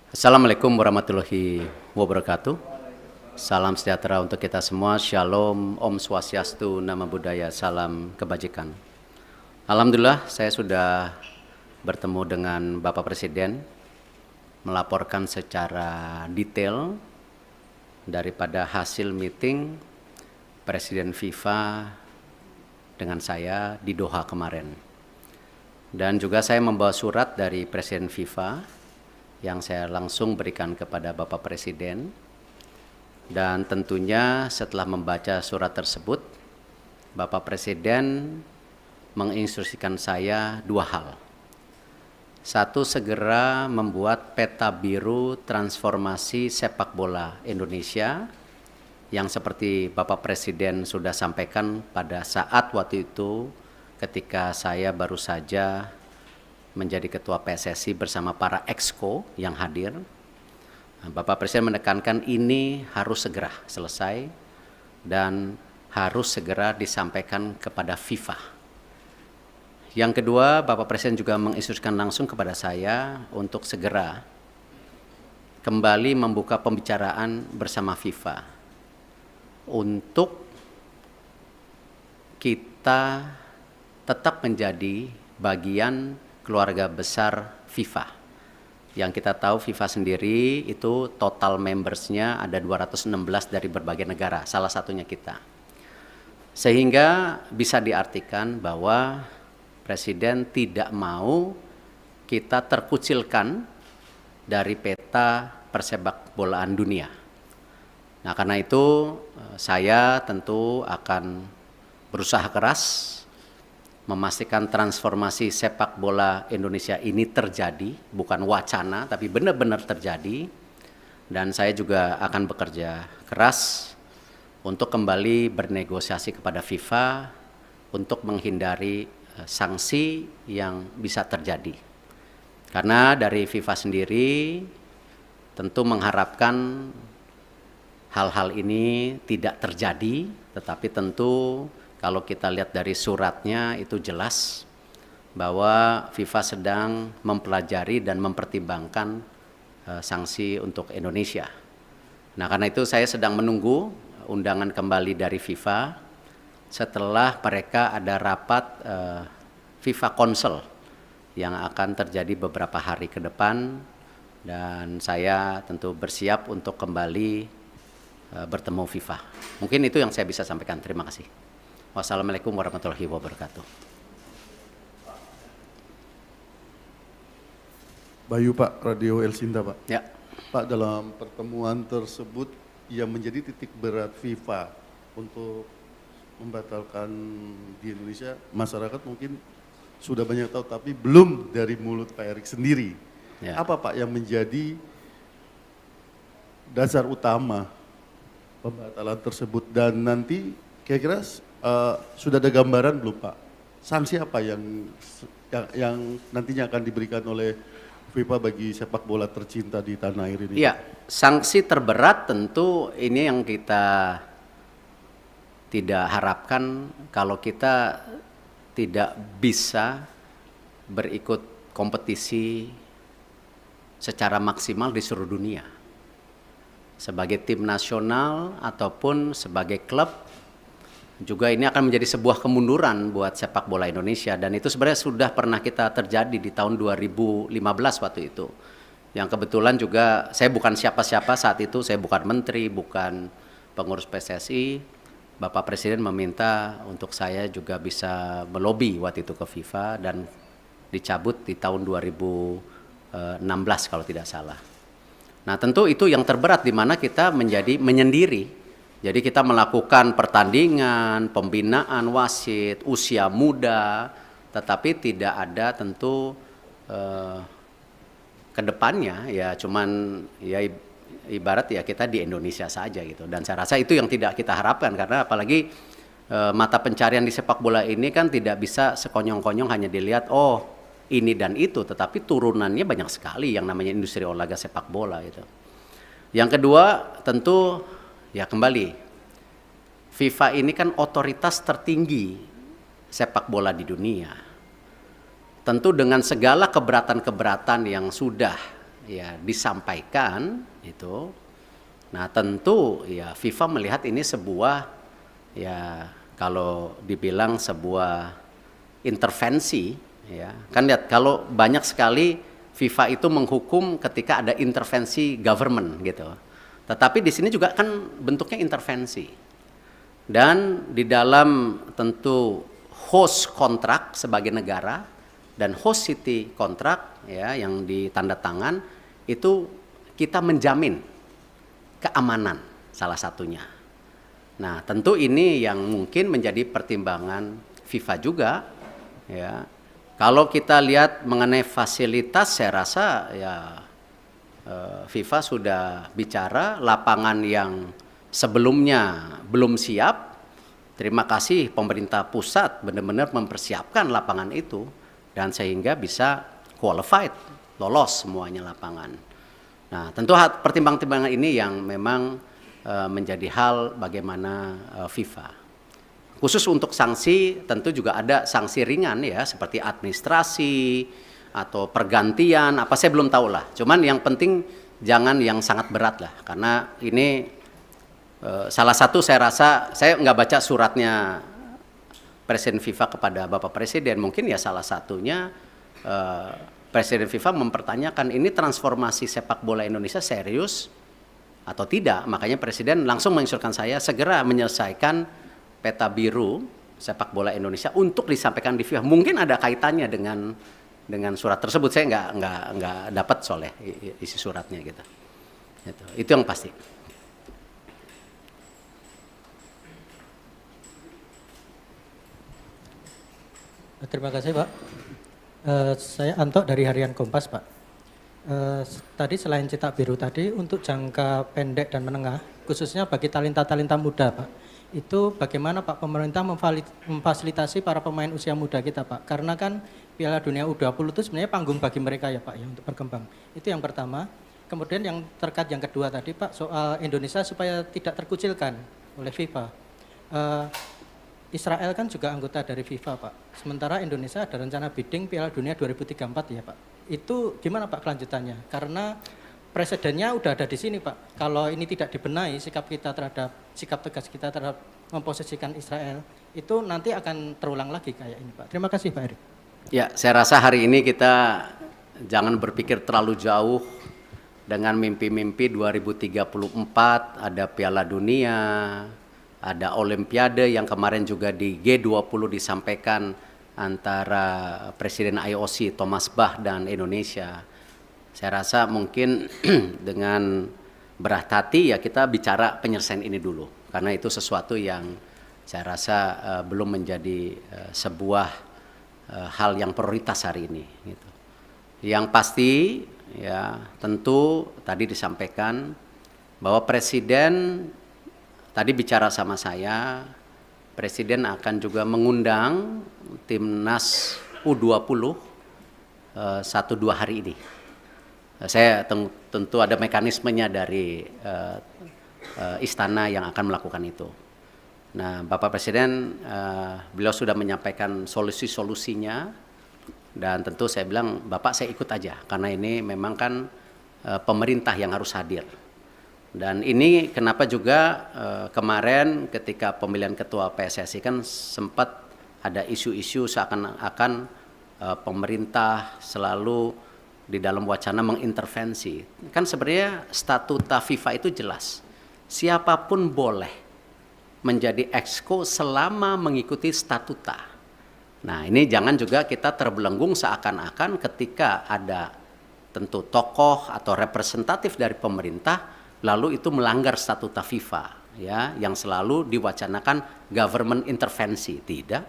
Assalamualaikum warahmatullahi wabarakatuh. Salam sejahtera untuk kita semua. Shalom, Om Swastiastu, Namo Buddhaya, salam kebajikan. Alhamdulillah saya sudah bertemu dengan Bapak Presiden, melaporkan secara detail daripada hasil meeting Presiden FIFA dengan saya di Doha kemarin. Dan juga saya membawa surat dari Presiden FIFA yang saya langsung berikan kepada Bapak Presiden. Dan tentunya setelah membaca surat tersebut, Bapak Presiden menginstruksikan saya dua hal. Satu, segera membuat peta biru transformasi sepak bola Indonesia yang seperti Bapak Presiden sudah sampaikan pada saat waktu itu ketika saya baru saja menjadi ketua PSSI bersama para exco yang hadir. Bapak Presiden menekankan ini harus segera selesai dan harus segera disampaikan kepada FIFA. Yang kedua, Bapak Presiden juga menginstruksikan langsung kepada saya untuk segera kembali membuka pembicaraan bersama FIFA untuk kita tetap menjadi bagian keluarga besar FIFA. Yang kita tahu FIFA sendiri itu total membersnya ada 216 dari berbagai negara, salah satunya kita. Sehingga bisa diartikan bahwa Presiden tidak mau kita terkucilkan dari peta persepak bolaan dunia. Nah, karena itu saya tentu akan berusaha keras memastikan transformasi sepak bola Indonesia ini terjadi, bukan wacana, tapi benar-benar terjadi. Dan saya juga akan bekerja keras untuk kembali bernegosiasi kepada FIFA untuk menghindari sanksi yang bisa terjadi. Karena dari FIFA sendiri tentu mengharapkan hal-hal ini tidak terjadi, tetapi tentu kalau kita lihat dari suratnya itu jelas bahwa FIFA sedang mempelajari dan mempertimbangkan sanksi untuk Indonesia. Nah, karena itu saya sedang menunggu undangan kembali dari FIFA setelah mereka ada rapat FIFA Council yang akan terjadi beberapa hari ke depan, dan saya tentu bersiap untuk kembali bertemu FIFA. Mungkin itu yang saya bisa sampaikan. Terima kasih. Wassalamualaikum warahmatullahi wabarakatuh. Bayu Pak, Radio Elsinta Pak. Ya. Pak, dalam pertemuan tersebut yang menjadi titik berat FIFA untuk membatalkan di Indonesia, masyarakat mungkin sudah banyak tahu, tapi belum dari mulut Pak Erick sendiri. Ya. Apa Pak yang menjadi dasar utama pembatalan tersebut, dan nanti kira-kira sudah ada gambaran belum Pak? Sanksi apa yang nantinya akan diberikan oleh FIFA bagi sepak bola tercinta di tanah air ini? Iya, sanksi terberat tentu ini yang kita tidak harapkan kalau kita tidak bisa berikut kompetisi secara maksimal di seluruh dunia. Sebagai tim nasional ataupun sebagai klub, juga ini akan menjadi sebuah kemunduran buat sepak bola Indonesia. Dan itu sebenarnya sudah pernah kita terjadi di tahun 2015 waktu itu. Yang kebetulan juga saya bukan siapa-siapa saat itu, saya bukan menteri, bukan pengurus PSSI. Bapak Presiden meminta untuk saya juga bisa melobi waktu itu ke FIFA, dan dicabut di tahun 2016 kalau tidak salah. Nah, tentu itu yang terberat di mana kita menjadi menyendiri. Jadi kita melakukan pertandingan, pembinaan wasit, usia muda, tetapi tidak ada tentu kedepannya ya cuman ya ibarat ya kita di Indonesia saja gitu. Dan saya rasa itu yang tidak kita harapkan, karena apalagi mata pencarian di sepak bola ini kan tidak bisa sekonyong-konyong hanya dilihat oh ini dan itu, tetapi turunannya banyak sekali yang namanya industri olahraga sepak bola itu. Yang kedua tentu ya kembali, FIFA ini kan otoritas tertinggi sepak bola di dunia. Tentu dengan segala keberatan-keberatan yang sudah ya disampaikan itu, nah tentu ya FIFA melihat ini sebuah, ya kalau dibilang sebuah intervensi, ya kan lihat kalau banyak sekali FIFA itu menghukum ketika ada intervensi government gitu. Tetapi di sini juga kan bentuknya intervensi. Dan di dalam tentu host kontrak sebagai negara dan host city kontrak ya yang ditanda tangan itu kita menjamin keamanan salah satunya. Nah, tentu ini yang mungkin menjadi pertimbangan FIFA juga ya. Kalau kita lihat mengenai fasilitas, saya rasa ya FIFA sudah bicara lapangan yang sebelumnya belum siap. Terima kasih pemerintah pusat benar-benar mempersiapkan lapangan itu dan sehingga bisa qualified, lolos semuanya lapangan. Nah, tentu pertimbangan-pertimbangan ini yang memang menjadi hal bagaimana FIFA. Khusus untuk sanksi tentu juga ada sanksi ringan ya seperti administrasi atau pergantian apa saya belum tahu lah. Cuman yang penting jangan yang sangat berat lah karena ini salah satu saya rasa saya nggak baca suratnya Presiden FIFA kepada Bapak Presiden, mungkin ya salah satunya Presiden FIFA mempertanyakan ini transformasi sepak bola Indonesia serius atau tidak. Makanya Presiden langsung menginstruksikan saya segera menyelesaikan peta biru sepak bola Indonesia untuk disampaikan di FIFA. Mungkin ada kaitannya dengan surat tersebut, saya nggak dapat soalnya isi suratnya gitu. Itu yang pasti. Terima kasih Pak. Saya Anto dari Harian Kompas Pak. Tadi selain cetak biru tadi untuk jangka pendek dan menengah, khususnya bagi talenta-talenta muda Pak, itu bagaimana Pak pemerintah memfasilitasi para pemain usia muda kita Pak? Karena kan Piala Dunia U20 itu sebenarnya panggung bagi mereka ya Pak ya untuk berkembang. Itu yang pertama. Kemudian yang terkait yang kedua tadi Pak soal Indonesia supaya tidak terkucilkan oleh FIFA. Israel kan juga anggota dari FIFA Pak. Sementara Indonesia ada rencana bidding Piala Dunia 2034 ya Pak. Itu gimana Pak kelanjutannya? Karena presidennya udah ada di sini Pak. Kalau ini tidak dibenahi sikap tegas kita terhadap memposisikan Israel, itu nanti akan terulang lagi kayak ini Pak. Terima kasih Pak Erick. Ya, saya rasa hari ini kita jangan berpikir terlalu jauh dengan mimpi-mimpi 2034 ada Piala Dunia, ada Olimpiade yang kemarin juga di G20 disampaikan antara Presiden IOC Thomas Bach dan Indonesia. Saya rasa mungkin dengan berat hati ya kita bicara penyelesaian ini dulu. Karena itu sesuatu yang saya rasa belum menjadi sebuah hal yang prioritas hari ini. Gitu. Yang pasti ya tentu tadi disampaikan bahwa Presiden tadi bicara sama saya, Presiden akan juga mengundang Timnas U20 1-2 hari ini. Saya tentu ada mekanismenya dari istana yang akan melakukan itu. Nah, Bapak Presiden beliau sudah menyampaikan solusi-solusinya dan tentu saya bilang Bapak saya ikut aja karena ini memang kan pemerintah yang harus hadir. Dan ini kenapa juga kemarin ketika pemilihan ketua PSSI kan sempat ada isu-isu seakan-akan pemerintah selalu di dalam wacana mengintervensi. Kan sebenarnya statuta FIFA itu jelas. Siapapun boleh menjadi exco selama mengikuti statuta. Nah, ini jangan juga kita terbelenggung seakan-akan ketika ada tentu tokoh atau representatif dari pemerintah lalu itu melanggar statuta FIFA ya yang selalu diwacanakan government intervensi. Tidak.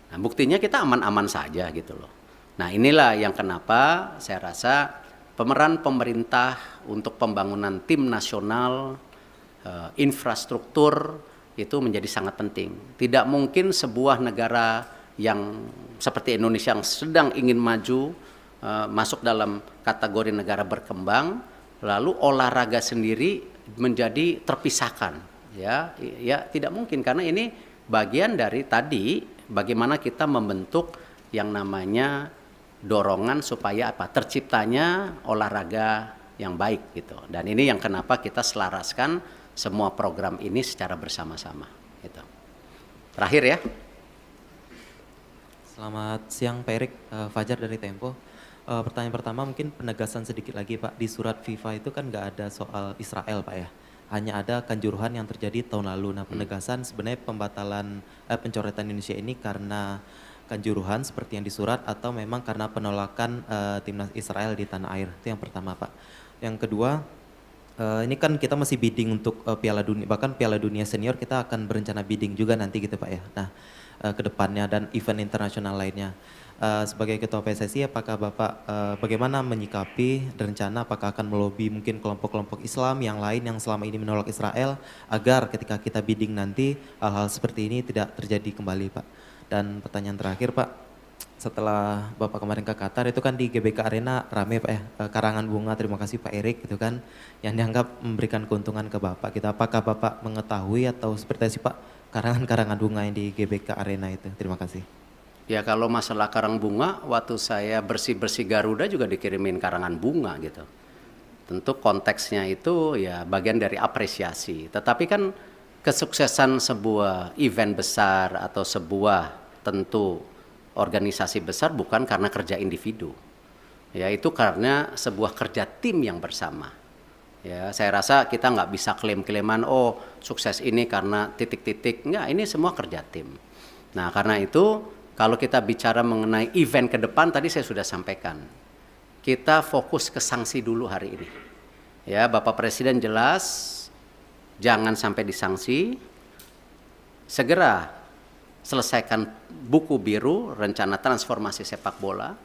Nah, buktinya kita aman-aman saja gitu loh. Nah, inilah yang kenapa saya rasa pemeran pemerintah untuk pembangunan tim nasional infrastruktur itu menjadi sangat penting. Tidak mungkin sebuah negara yang seperti Indonesia yang sedang ingin maju masuk dalam kategori negara berkembang lalu olahraga sendiri menjadi terpisahkan ya tidak mungkin karena ini bagian dari tadi bagaimana kita membentuk yang namanya dorongan supaya apa? Terciptanya olahraga yang baik gitu. Dan ini yang kenapa kita selaraskan semua program ini secara bersama-sama gitu. Terakhir ya. Selamat siang Pak Erik, Fajar dari Tempo. Pertanyaan pertama mungkin penegasan sedikit lagi Pak. Di surat FIFA itu kan nggak ada soal Israel Pak ya. Hanya ada kanjuruhan yang terjadi tahun lalu. Nah penegasan sebenarnya pembatalan pencoretan Indonesia ini karena kanjuruhan seperti yang disurat atau memang karena penolakan timnas Israel di tanah air. Itu yang pertama Pak. Yang kedua, ini kan kita masih bidding untuk Piala Dunia, bahkan Piala Dunia Senior kita akan berencana bidding juga nanti gitu Pak ya. Nah ke depannya dan event internasional lainnya. Sebagai Ketua PSSI, apakah Bapak bagaimana menyikapi rencana apakah akan melobi mungkin kelompok-kelompok Islam yang lain yang selama ini menolak Israel agar ketika kita bidding nanti hal-hal seperti ini tidak terjadi kembali Pak. Dan pertanyaan terakhir Pak, setelah Bapak kemarin ke Qatar itu kan di GBK Arena rame Pak ya, karangan bunga, terima kasih Pak Erik gitu kan, yang dianggap memberikan keuntungan ke Bapak. Gitu. Apakah Bapak mengetahui atau seperti apa Pak karangan-karangan bunga yang di GBK Arena itu? Terima kasih. Ya kalau masalah karang bunga, waktu saya bersih-bersih Garuda juga dikirimin karangan bunga gitu. Tentu konteksnya itu ya bagian dari apresiasi. Tetapi kan kesuksesan sebuah event besar atau sebuah tentu organisasi besar bukan karena kerja individu. Ya itu karena sebuah kerja tim yang bersama. Ya saya rasa kita nggak bisa klaim-klaiman oh sukses ini karena titik-titik. Enggak, ini semua kerja tim. Nah karena itu kalau kita bicara mengenai event ke depan, tadi saya sudah sampaikan. Kita fokus ke sanksi dulu hari ini. Ya, Bapak Presiden jelas, jangan sampai disanksi. Segera selesaikan buku biru, rencana transformasi sepak bola.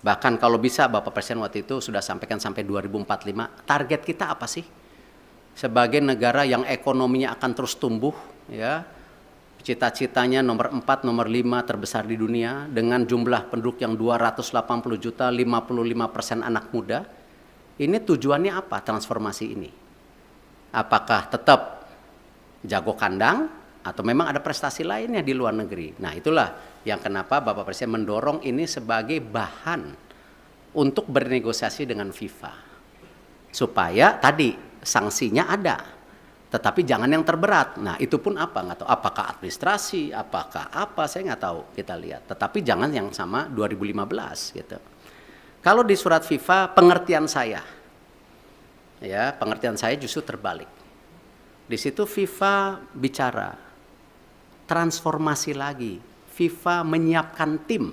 Bahkan kalau bisa, Bapak Presiden waktu itu sudah sampaikan sampai 2045. Target kita apa sih? Sebagai negara yang ekonominya akan terus tumbuh, ya. Cita-citanya nomor 4, nomor 5 terbesar di dunia dengan jumlah penduduk yang 280 juta, 55% anak muda. Ini tujuannya apa transformasi ini? Apakah tetap jago kandang atau memang ada prestasi lainnya di luar negeri? Nah itulah yang kenapa Bapak Presiden mendorong ini sebagai bahan untuk bernegosiasi dengan FIFA. Supaya tadi sanksinya ada. Tetapi jangan yang terberat. Nah itu pun apa? Nggak tahu. Apakah administrasi? Apakah apa? Saya nggak tahu. Kita lihat. Tetapi jangan yang sama 2015 gitu. Kalau di surat FIFA pengertian saya, ya pengertian saya justru terbalik. Di situ FIFA bicara transformasi lagi. FIFA menyiapkan tim,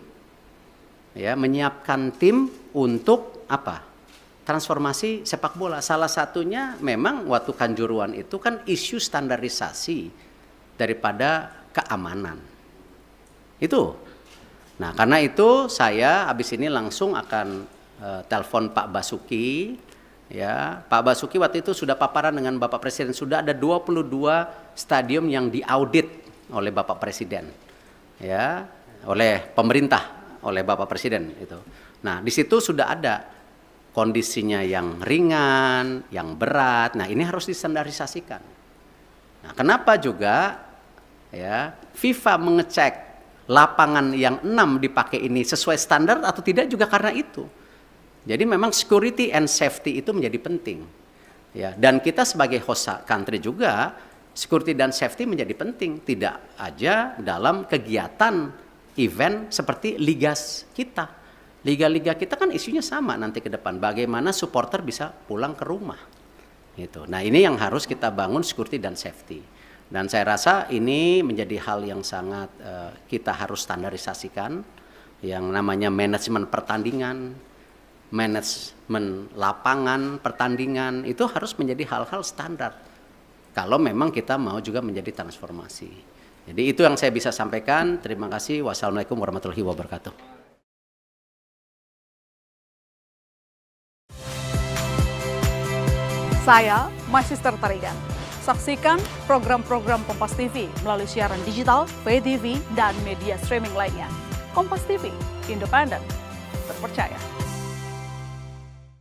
ya menyiapkan tim untuk apa? Transformasi sepak bola. Salah satunya memang waktu Kanjuruhan itu kan isu standarisasi daripada keamanan. Itu. Nah karena itu saya habis ini langsung akan telepon Pak Basuki. Ya, Pak Basuki waktu itu sudah paparan dengan Bapak Presiden. Sudah ada 22 stadium yang diaudit oleh Bapak Presiden. Ya, oleh pemerintah, oleh Bapak Presiden itu. Nah di situ sudah ada kondisinya yang ringan, yang berat. Nah, ini harus distandarisasikan. Nah, kenapa juga ya FIFA mengecek lapangan yang 6 dipakai ini sesuai standar atau tidak juga karena itu. Jadi memang security and safety itu menjadi penting. Ya, dan kita sebagai host country juga security dan safety menjadi penting, tidak aja dalam kegiatan event seperti liga kita. Liga-liga kita kan isunya sama nanti ke depan. Bagaimana supporter bisa pulang ke rumah. Gitu. Nah ini yang harus kita bangun security dan safety. Dan saya rasa ini menjadi hal yang sangat kita harus standarisasikan. Yang namanya manajemen pertandingan, manajemen lapangan pertandingan. Itu harus menjadi hal-hal standar. Kalau memang kita mau juga menjadi transformasi. Jadi itu yang saya bisa sampaikan. Terima kasih. Wassalamualaikum warahmatullahi wabarakatuh. Saya Magister Tarigan. Saksikan program-program Kompas TV melalui siaran digital, pay TV, dan media streaming lainnya. Kompas TV, independen, terpercaya.